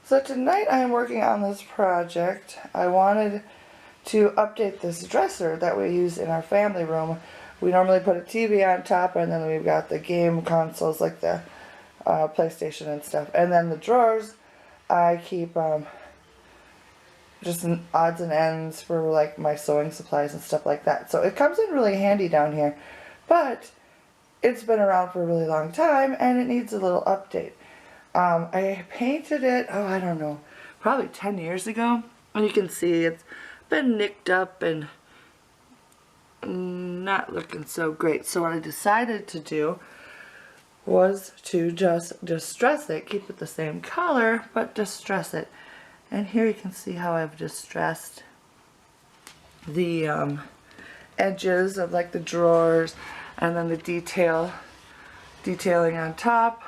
So tonight I am working on this project. I wanted to update this dresser that we use in our family room. We normally put a TV on top, and then we've got the game consoles like the PlayStation and stuff. And then the drawers, I keep just odds and ends for like my sewing supplies and stuff like that. So it comes in really handy down here. But it's been around for a really long time and it needs a little update. I painted it, oh, I don't know, probably 10 years ago. And you can see it's been nicked up and not looking so great. So what I decided to do was to just distress it, keep it the same color, but distress it. And here you can see how I've distressed the edges of like the drawers, and then the detailing on top.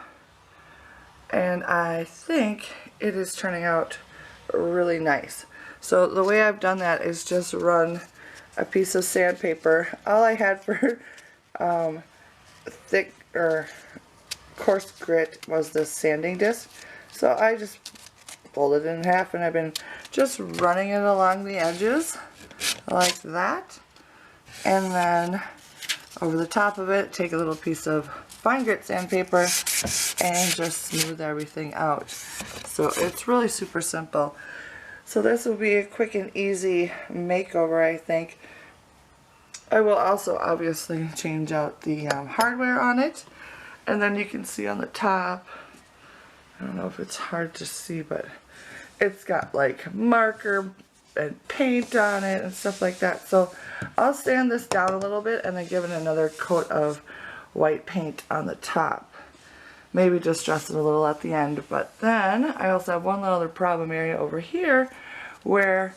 And I think it is turning out really nice. So the way I've done that is just run a piece of sandpaper. All I had for thick or coarse grit was this sanding disc. So I just folded it in half, and I've been just running it along the edges like that. And then over the top of it, take a little piece of fine grit sandpaper and just smooth everything out. So it's really super simple. So this will be a quick and easy makeover, I think. I will also obviously change out the hardware on it. And then you can see on the top, I don't know if it's hard to see, but it's got like marker and paint on it and stuff like that. So I'll sand this down a little bit and then give it another coat of white paint on the top. Maybe just dress it a little at the end. But then I also have one other problem area over here where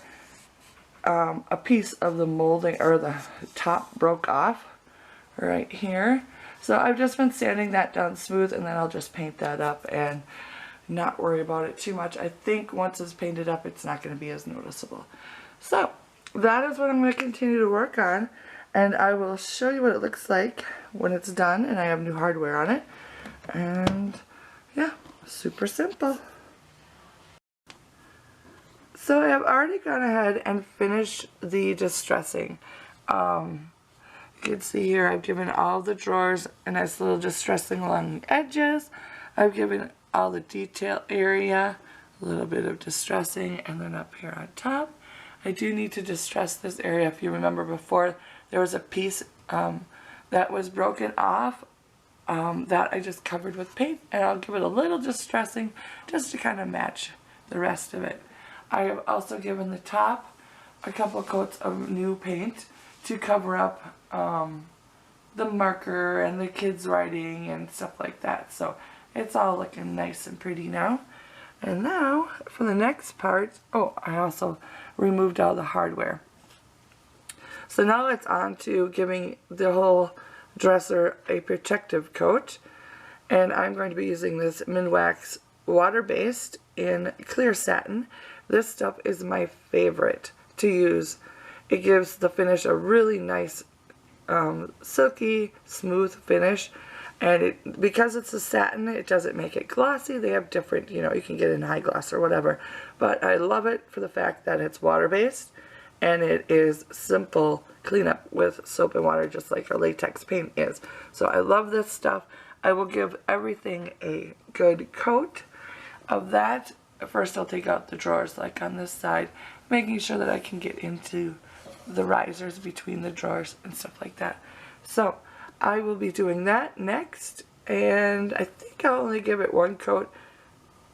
a piece of the molding or the top broke off right here. So I've just been sanding that down smooth, and then I'll just paint that up and not worry about it too much. I think once it's painted up, it's not going to be as noticeable. So that is what I'm going to continue to work on, and I will show you what it looks like when it's done and I have new hardware on it. And yeah, super simple. So I have already gone ahead and finished the distressing. You can see here I've given all the drawers a nice little distressing along the edges. I've given all the detail area a little bit of distressing, and then up here on top I do need to distress this area. If you remember before, there was a piece that was broken off that I just covered with paint, and I'll give it a little distressing just to kind of match the rest of it. I have also given the top a couple coats of new paint to cover up the marker and the kids writing and stuff like that. So it's all looking nice and pretty now. And now for the next part, oh, I also removed all the hardware. So now it's on to giving the whole dresser a protective coat. And I'm going to be using this Minwax water-based in clear satin. This stuff is my favorite to use. It gives the finish a really nice silky, smooth finish. And because it's a satin, it doesn't make it glossy. They have different, you can get in high gloss or whatever. But I love it for the fact that it's water-based, and it is simple cleanup with soap and water, just like our latex paint is. So I love this stuff. I will give everything a good coat of that. First I'll take out the drawers like on this side, making sure that I can get into the risers between the drawers and stuff like that. So I will be doing that next, and I think I'll only give it one coat.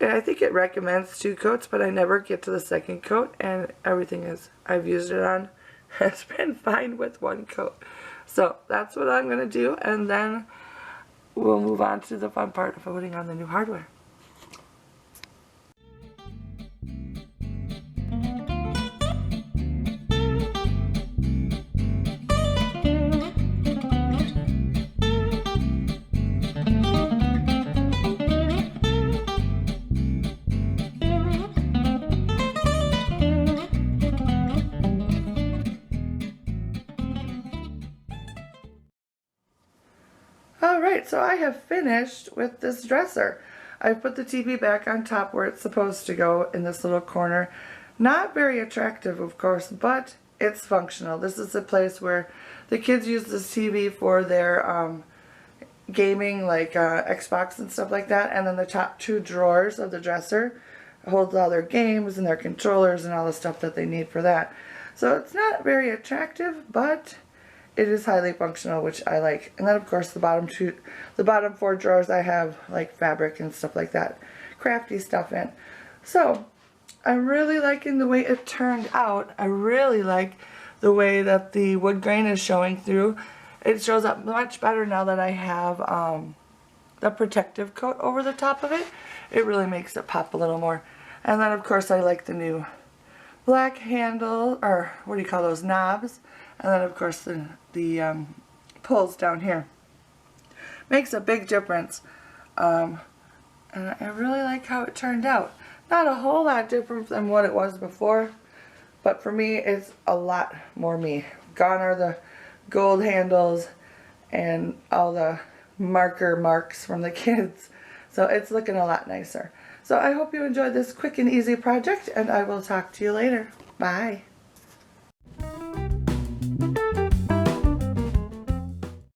And I think it recommends 2 coats, but I never get to the second coat, and everything I've used it on has been fine with 1 coat. So that's what I'm going to do, and then we'll move on to the fun part of putting on the new hardware. Alright, Alright, so I have finished with this dresser. I put the TV back on top where it's supposed to go in this little corner. Not very attractive, of course, but it's functional. This is a place where the kids use this TV for their gaming, like Xbox and stuff like that, and then the top two drawers of the dresser holds all their games and their controllers and all the stuff that they need for that. So it's not very attractive, but it is highly functional, which I like. And then of course the bottom four drawers I have like fabric and stuff like that, crafty stuff in. So I'm really liking the way it turned out. I really like the way that the wood grain is showing through. It shows up much better now that I have the protective coat over the top of it. It really makes it pop a little more. And then of course I like the new black handle, or what do you call those, knobs. And then of course the pulls down here. Makes a big difference. And I really like how it turned out. Not a whole lot different than what it was before, but for me it's a lot more me. Gone are the gold handles and all the marks from the kids. So it's looking a lot nicer. So I hope you enjoyed this quick and easy project, and I will talk to you later. Bye.